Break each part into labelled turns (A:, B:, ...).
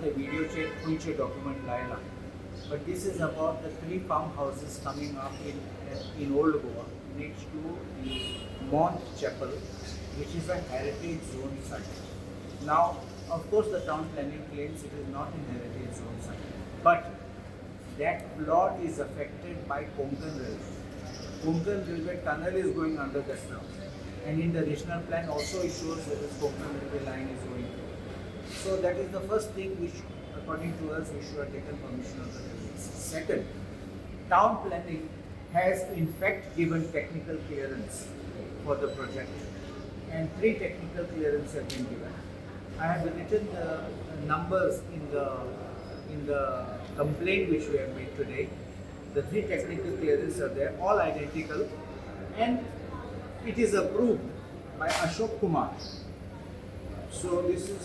A: the video check which document Laila. But this is about the 3 farmhouses coming up in Old Goa next to the Monte Chapel, which is a heritage zone site. Now, of course, the town planning claims it is not in heritage zone site, but that plot is affected by Konkan Railway. Konkan Railway tunnel is going under the ground, and in the regional plan also it shows that this Konkan Railway line is going through. So that is the first thing which, according to us, we should have taken permission of the railways. Second, town planning has in fact given technical clearance for the project, and 3 technical clearances have been given. I have written the numbers in the complaint which we have made today. The 3 technical clearances are there, all identical, and it is approved by Ashok Kumar. So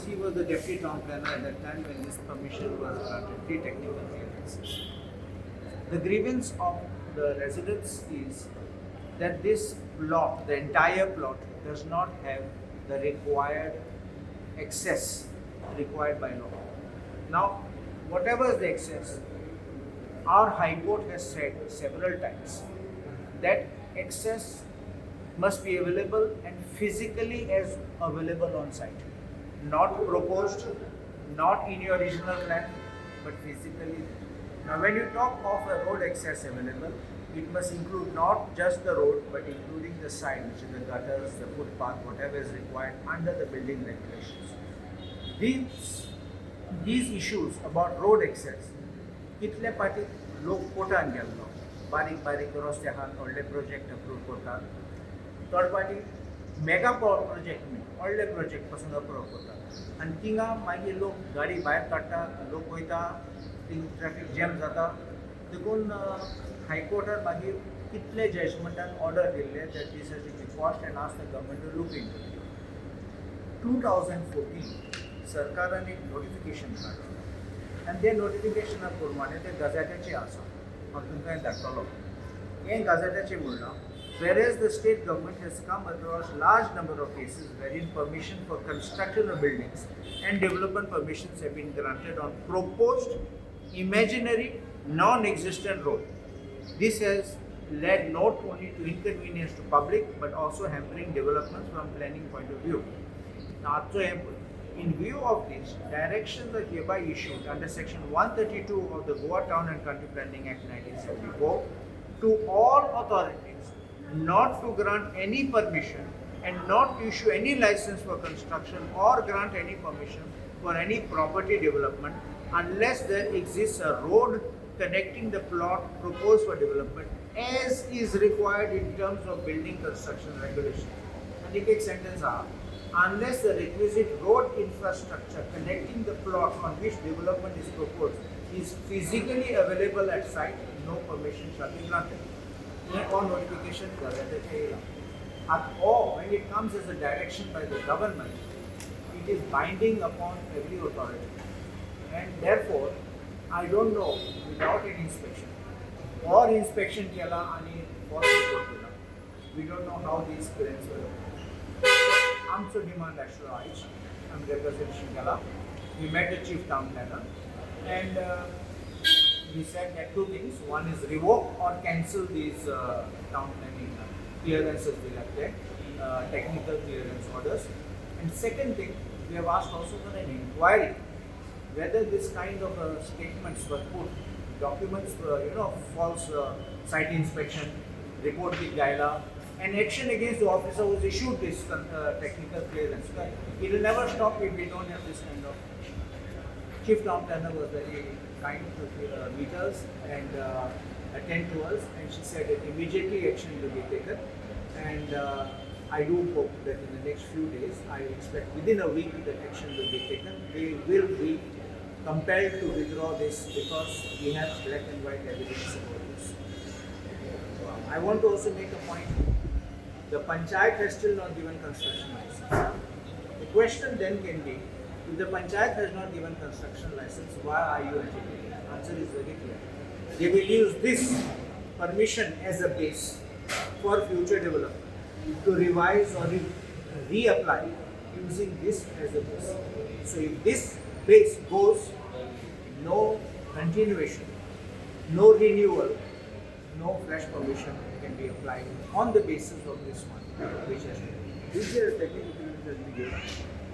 A: he was the deputy town planner at that time when this permission was granted, 3 technical clearances. The grievance of the residents is that this plot, the entire plot, does not have the required access required by law. Now, whatever is the access, our High Court has said several times that access must be available and physically as available on site. Not proposed, not in your original plan, but physically. Now, when you talk of a road access available, it must include not just the road, but including the side, which is the gutters, the footpath, whatever is required under the building regulations. These issues about road access, कितले पाटी लोक कोर्टान गेल्लो, बारीक रस्ते आहात, व्हडले project approve करतात. Third party mega power project व्हडले project पासून अप्रूव करतात, आनी थिंगा मागीर लोक गाडी भायर काडटात, लोक वयता, ट्रॅफिक जॅम जाता. देखून हायकोर्टान मागीर कितले जजमेंटान ऑर्डर दिल्ले that this has to be quashed and asked the government to look into it. 2014 सरकारान एक नोटिफिकेशन काडलें, आनी ते नोटिफिकेशना प्रमाणे ते गजाट्याचेर आसा. हांव तुमकां धाडटलो. हें गजाट्याचेर म्हणलां, whereas the state government has come across large number of cases wherein permission for construction of buildings and development permissions have been granted on proposed imaginary non-existent road. This has led not only to inconvenience to public but also hampering development from planning point of view. Now, in view of this, directions are hereby issued under section 132 of the Goa Town and Country Planning Act 1974 to all authorities not to grant any permission and not to issue any license for construction or grant any permission for any property development unless there exists a road connecting the plot proposed for development as is required in terms of building construction regulations. And एक sentence unless the requisite road infrastructure connecting the plot on which development is proposed is physically available at site, no permission shall be granted. Or notification or when it comes as a direction by the government, it is binding upon every authority. And therefore, I don't know, without any inspection, or inspection kela ani false report kela, we don't know how these clearance were. आमचो demand actually आयज, I'm representing Kala. We met the chief town planner, and we said that 2 things. One is revoke or cancel these town planning clearances elected, technical clearance orders. And second thing, we have asked also for an inquiry whether this kind of statements were put, documents, false site inspection, report the Gaila, and action against the officer who has issued this technical clearance. It will never stop if we don't have this kind of action. Chief town planner was very kind to meet us and attend to us, and she said that immediately action will be taken. And I do hope that in the next few days, I expect within a week that action will be taken. We will be compelled to withdraw this because we have black and white evidence about this. I want to also make a point. The Panchayat has still not given construction license. The question then can be, if the Panchayat has not given construction license, why are you agitating? The answer is very clear. They will use this permission as a base for future development, to revise or reapply using this as a base. So if this base goes, no continuation, no renewal, no fresh permission can be applied on the basis of this one, which has been.
B: Which technical clearance has been given?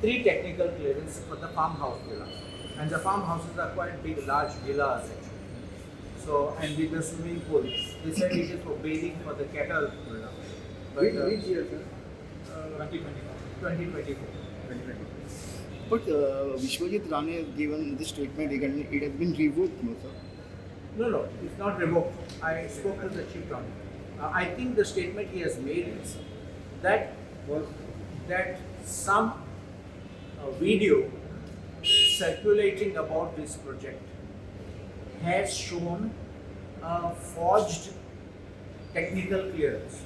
A: 3 technical clearance for the farmhouse villa, and the farmhouses are quite big, large villas actually. So, and with the swimming pool, they said it is for bathing for the cattle villa. But,
B: Which year, sir?
A: 2024.
B: 2020. But Vishwajit Rane has given the statement regarding it has been revoked, no, sir?
A: No, it's not revoked. I spoke to the chief governor. I think the statement he has made is that some video circulating about this project has shown forged technical clearance.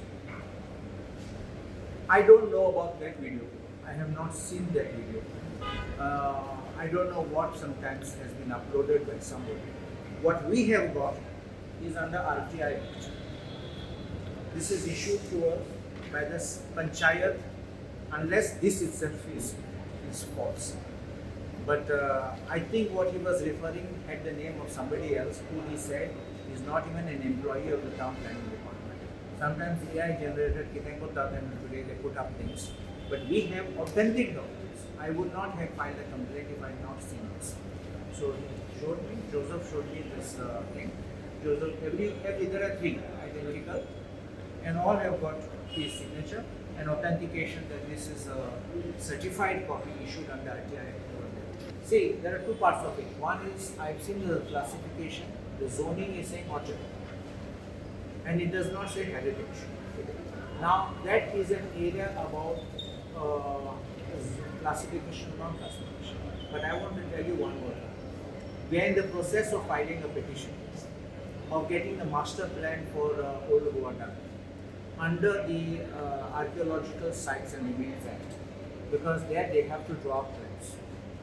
A: I don't know about that video. I have not seen that video. I don't know what sometimes has been uploaded by somebody. What we have got is under RTI Act. This is issued to us by the Panchayat, unless this itself is false. But I think what he was referring had the name of somebody else who he said is not even an employee of the town planning department. Sometimes AI generated and today they put up things. But we have authentic documents. I would not have filed a complaint if I had not seen this. So he showed me, Joseph showed me this thing. Joseph, there are 3 identical, and all have got his signature and authentication that this is a certified copy issued under RTI. See, there are 2 parts of it. One is I've seen the classification, the zoning is saying orchard, and it does not say heritage. Now that is an area about classification, non-classification. But I want to tell you one more. We are in the process of filing a petition of getting the master plan for Old Goa done under the Archaeological Sites and Remains Act, because there they have to draw plans.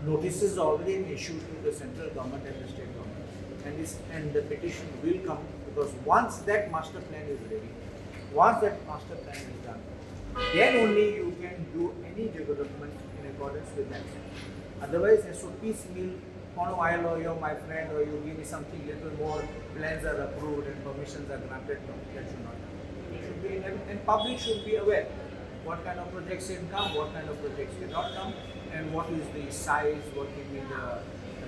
A: Notices are already been issued to the central government and the state government, and the petition will come, because once that master plan is ready, once that master plan is done, then only you can do any development in accordance with that. Otherwise, so piecemeal, I lawyer, my friend, or you give me something little more, plans are approved and permissions are granted, no, that should not happen. It should be, and public should be aware what kind of projects can come, what kind of projects cannot come, and what is the size, what will be the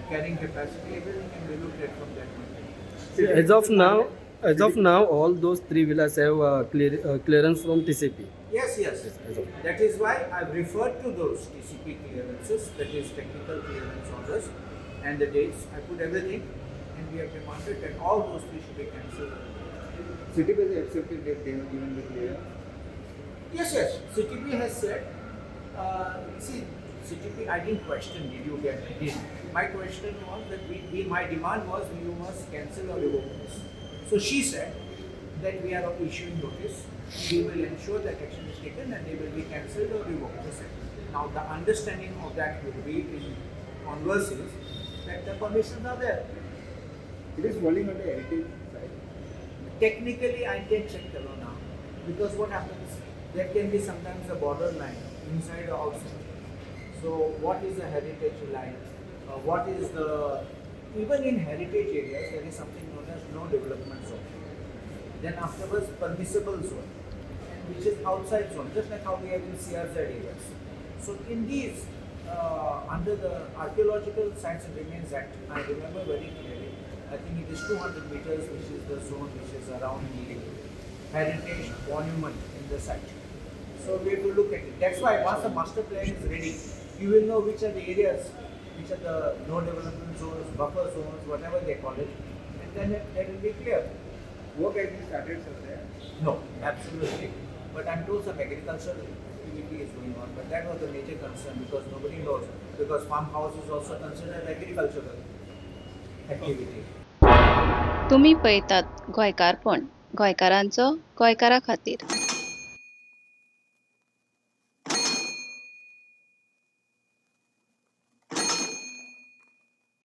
A: carrying capacity, everything can be looked at from that point.
C: As of now, all those 3 villas have clearance from TCP.
A: Yes. That is why I've referred to those TCP clearances, that is technical clearance orders, and the dates. I put everything, and we have demanded that all those 3 should be cancelled.
B: CTP has accepted that they have given the clearance?
A: Yes. CTP has said, see, CTP, I didn't question, did you get it? My question was that my demand was you must cancel or revoke this. So she said that we are issuing notice, we will ensure that action is taken and they will be cancelled or revoked. Now the understanding of that will be in converse is that the permissions are there.
B: It is falling under heritage side.
A: Technically I can check the law now, because what happens, there can be sometimes a border line inside or outside. So what is a heritage line? What is the, even in heritage areas there is something known as no development zone. Then afterwards permissible zone, and which is outside zone, just like how we have in CRZ areas. So in these, under the Archaeological Sites and Remains Act, I remember very clearly, I think it is 200 meters, which is the zone which is around the heritage monument in the site. So we have to look at it. That's why once the master plan is ready, you will know which are the areas, which are the no development zones, buffer zones, whatever they call it, and then that will be clear.
B: Work has been started, sir, there?
A: No, absolutely. But I'm told some agricultural activity is going on, but that was the major concern because nobody knows, because farmhouse is also considered agricultural activity.
D: तुम्ही पळयतात गोंयकारपण, गोंयकारांचो गोंयकारा खातीर.